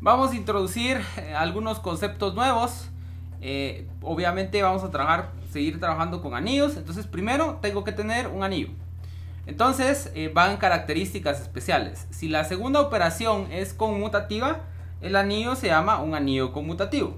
Vamos a introducir algunos conceptos nuevos. Obviamente vamos a seguir trabajando con anillos. Entonces primero tengo que tener un anillo. Entonces van características especiales. Si la segunda operación es conmutativa, el anillo se llama un anillo conmutativo.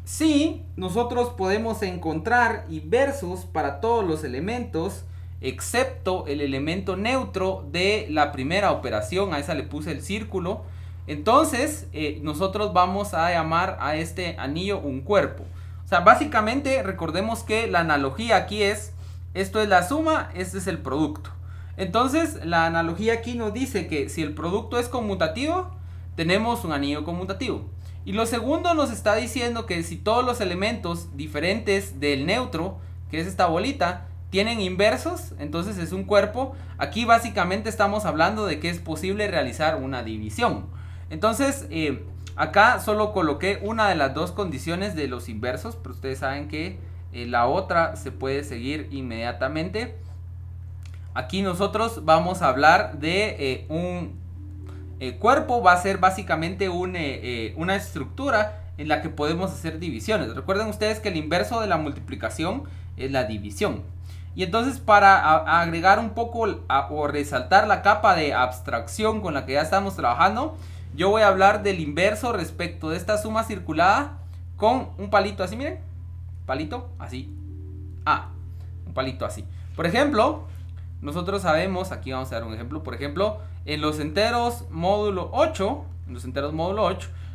Si nosotros podemos encontrar inversos para todos los elementos, excepto el elemento neutro de la primera operación, a esa le puse el círculo, entonces nosotros vamos a llamar a este anillo un cuerpo. O sea, básicamente recordemos que la analogía aquí es, esto es la suma, este es el producto. Entonces la analogía aquí nos dice que si el producto es conmutativo, tenemos un anillo conmutativo. Y lo segundo nos está diciendo que si todos los elementos diferentes del neutro, que es esta bolita, tienen inversos, entonces es un cuerpo. Aquí básicamente estamos hablando de que es posible realizar una división. Entonces acá solo coloqué una de las dos condiciones de los inversos, pero ustedes saben que la otra se puede seguir inmediatamente. Aquí nosotros vamos a hablar de un cuerpo, va a ser básicamente una estructura en la que podemos hacer divisiones. Recuerden ustedes que el inverso de la multiplicación es la división. Y entonces para agregar un poco o resaltar la capa de abstracción con la que ya estamos trabajando, yo voy a hablar del inverso respecto de esta suma circulada con un palito así, miren. Palito así. Un palito así. Por ejemplo, nosotros sabemos, aquí vamos a dar un ejemplo, por ejemplo, en los enteros módulo 8,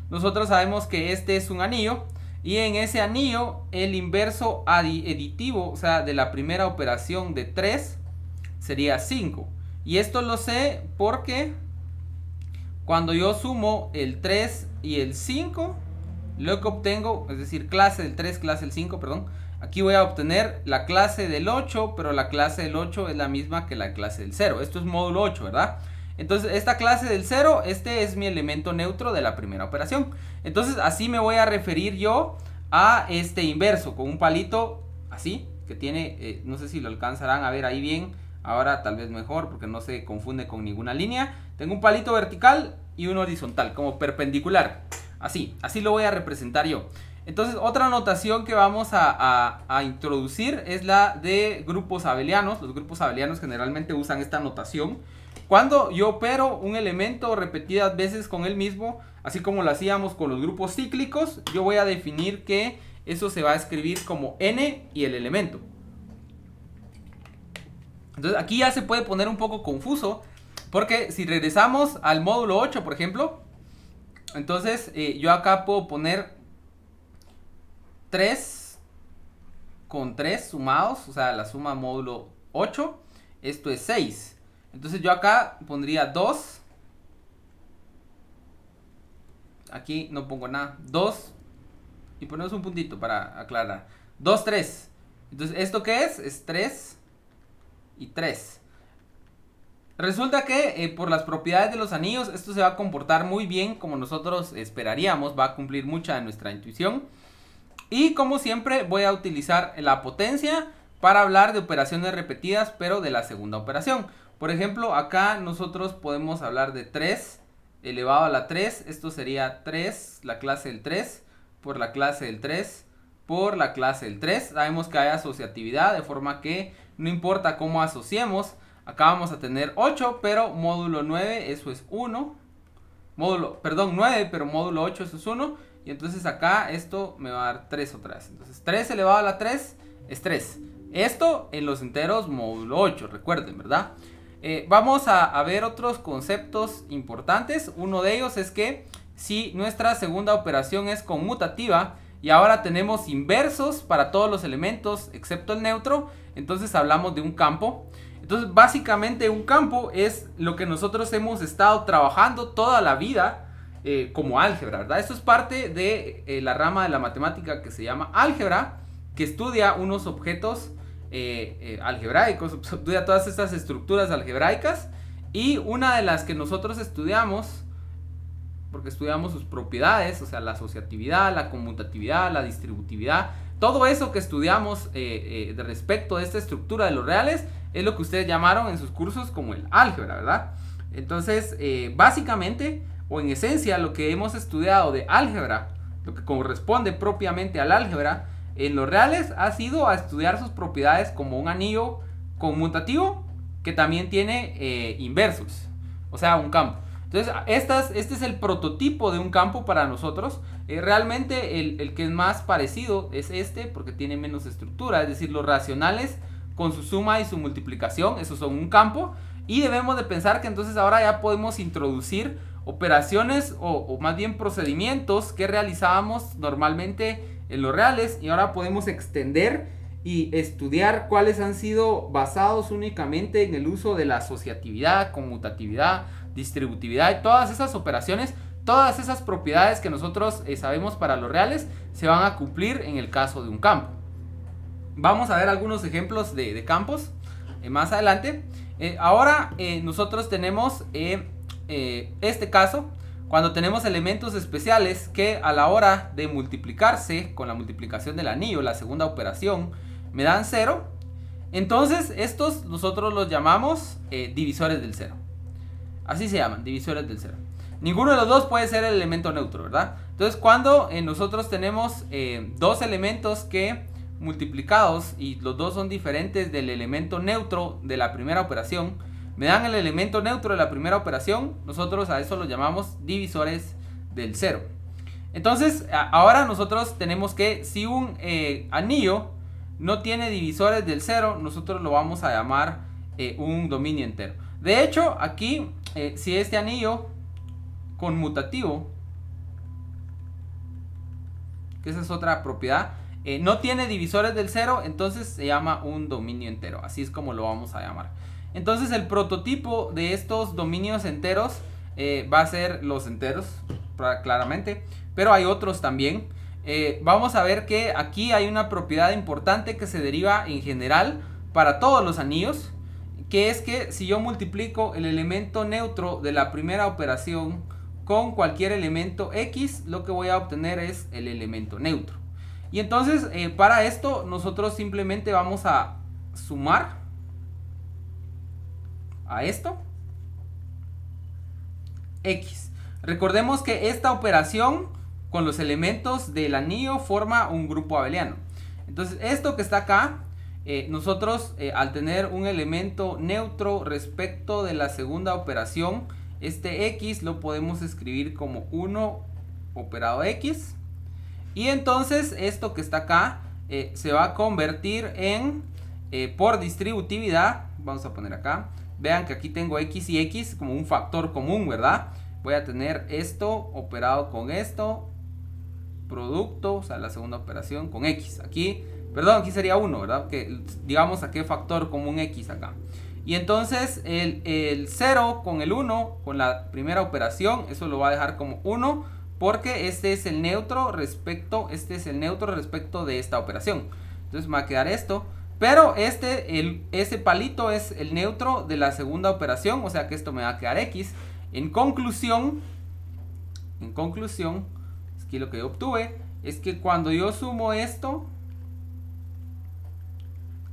nosotros sabemos que este es un anillo. Y en ese anillo, el inverso aditivo, o sea, de la primera operación de 3, sería 5. Y esto lo sé porque cuando yo sumo el 3 y el 5, lo que obtengo, es decir, clase del 3, clase del 5, perdón. Aquí voy a obtener la clase del 8, pero la clase del 8 es la misma que la clase del 0. Esto es módulo 8, ¿verdad? Entonces esta clase del 0, este es mi elemento neutro de la primera operación. Entonces así me voy a referir yo a este inverso, con un palito así, que tiene, no sé si lo alcanzarán a ver ahí bien, ahora tal vez mejor porque no se confunde con ninguna línea. Tengo un palito vertical y uno horizontal, como perpendicular, así lo voy a representar yo. Entonces otra notación que vamos a introducir es la de grupos abelianos. Los grupos abelianos generalmente usan esta notación cuando yo opero un elemento repetidas veces con el mismo, así como lo hacíamos con los grupos cíclicos. Yo voy a definir que eso se va a escribir como n y el elemento. Entonces aquí ya se puede poner un poco confuso, porque si regresamos al módulo 8, por ejemplo, entonces yo acá puedo poner 3 con 3 sumados, o sea, la suma módulo 8, esto es 6. Entonces yo acá pondría 2. Aquí no pongo nada. 2. Y ponemos un puntito para aclarar. 2, 3. Entonces, ¿esto qué es? Es 3 y 3. Resulta que por las propiedades de los anillos, esto se va a comportar muy bien como nosotros esperaríamos. Va a cumplir mucha de nuestra intuición. Y como siempre voy a utilizar la potencia para hablar de operaciones repetidas, pero de la segunda operación. Por ejemplo, acá nosotros podemos hablar de 3 elevado a la 3. Esto sería 3, la clase del 3, por la clase del 3, por la clase del 3. Sabemos que hay asociatividad, de forma que no importa cómo asociemos. Acá vamos a tener 8, pero módulo 9, eso es 1. 9, pero módulo 8, eso es 1. Y entonces acá esto me va a dar 3 otra vez. Entonces 3 elevado a la 3 es 3. Esto en los enteros módulo 8, recuerden, ¿verdad? Vamos a ver otros conceptos importantes. Uno de ellos es que si nuestra segunda operación es conmutativa y ahora tenemos inversos para todos los elementos excepto el neutro, entonces hablamos de un campo. Entonces básicamente un campo es lo que nosotros hemos estado trabajando toda la vida como álgebra, ¿verdad? Esto es parte de la rama de la matemática que se llama álgebra, que estudia unos objetos algebraicos, estudia todas estas estructuras algebraicas. Y una de las que nosotros estudiamos, porque estudiamos sus propiedades, o sea, la asociatividad, la conmutatividad, la distributividad, todo eso que estudiamos de respecto de esta estructura de los reales, es lo que ustedes llamaron en sus cursos como el álgebra, ¿verdad? Entonces, básicamente, o en esencia lo que hemos estudiado de álgebra, lo que corresponde propiamente al álgebra, en los reales ha sido a estudiar sus propiedades como un anillo conmutativo que también tiene inversos, o sea, un campo. Entonces, este es el prototipo de un campo para nosotros. Realmente el que es más parecido es este, porque tiene menos estructura, es decir, los racionales con su suma y su multiplicación, esos son un campo. Y debemos de pensar que entonces ahora ya podemos introducir operaciones o más bien procedimientos que realizábamos normalmente en los reales, y ahora podemos extender y estudiar cuáles han sido basados únicamente en el uso de la asociatividad, conmutatividad, distributividad y todas esas operaciones, todas esas propiedades que nosotros sabemos para los reales se van a cumplir en el caso de un campo. Vamos a ver algunos ejemplos de campos más adelante. Ahora nosotros tenemos este caso cuando tenemos elementos especiales que a la hora de multiplicarse con la multiplicación del anillo, la segunda operación, me dan 0. Entonces estos nosotros los llamamos divisores del 0. Así se llaman, divisores del 0. Ninguno de los dos puede ser el elemento neutro, ¿verdad? Entonces cuando nosotros tenemos dos elementos que multiplicados y los dos son diferentes del elemento neutro de la primera operación, me dan el elemento neutro de la primera operación, nosotros a eso lo llamamos divisores del 0. Entonces ahora nosotros tenemos que, si un anillo no tiene divisores del 0, nosotros lo vamos a llamar un dominio entero. De hecho, aquí, si este anillo conmutativo, que esa es otra propiedad, no tiene divisores del 0, entonces se llama un dominio entero. Así es como lo vamos a llamar. Entonces el prototipo de estos dominios enteros va a ser los enteros, claramente, pero hay otros también. Vamos a ver que aquí hay una propiedad importante que se deriva en general para todos los anillos, que es que si yo multiplico el elemento neutro de la primera operación con cualquier elemento X, lo que voy a obtener es el elemento neutro. Y entonces para esto nosotros simplemente vamos a sumar a esto X. Recordemos que esta operación con los elementos del anillo forma un grupo abeliano. Entonces esto que está acá, nosotros al tener un elemento neutro respecto de la segunda operación, este X lo podemos escribir como 1 operado X. Y entonces esto que está acá se va a convertir en, por distributividad, vamos a poner acá, vean que aquí tengo X y X como un factor común, ¿verdad? Voy a tener esto operado con esto, producto, o sea, la segunda operación con X. Aquí, perdón, aquí sería 1, ¿verdad? Que digamos a qué factor común X acá. Y entonces el 0 con el 1, con la primera operación, eso lo va a dejar como 1, porque este es el neutro respecto de esta operación. Entonces me va a quedar esto. Pero ese palito es el neutro de la segunda operación, o sea que esto me va a quedar X. En conclusión, aquí lo que yo obtuve es que cuando yo sumo esto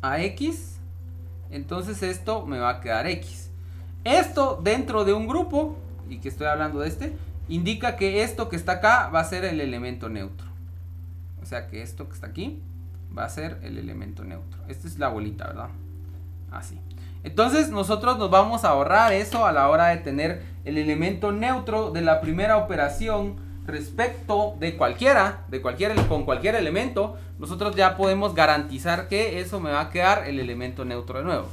a X, entonces esto me va a quedar X. Esto dentro de un grupo, y que estoy hablando de este, indica que esto que está acá va a ser el elemento neutro. O sea que esto que está aquí va a ser el elemento neutro. Esta es la bolita, ¿verdad? Así. Entonces nosotros nos vamos a ahorrar eso a la hora de tener el elemento neutro de la primera operación respecto de con cualquier elemento. Nosotros ya podemos garantizar que eso me va a quedar el elemento neutro de nuevo.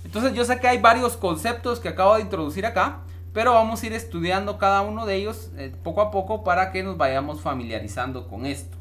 Entonces yo sé que hay varios conceptos que acabo de introducir acá, pero vamos a ir estudiando cada uno de ellos poco a poco para que nos vayamos familiarizando con esto.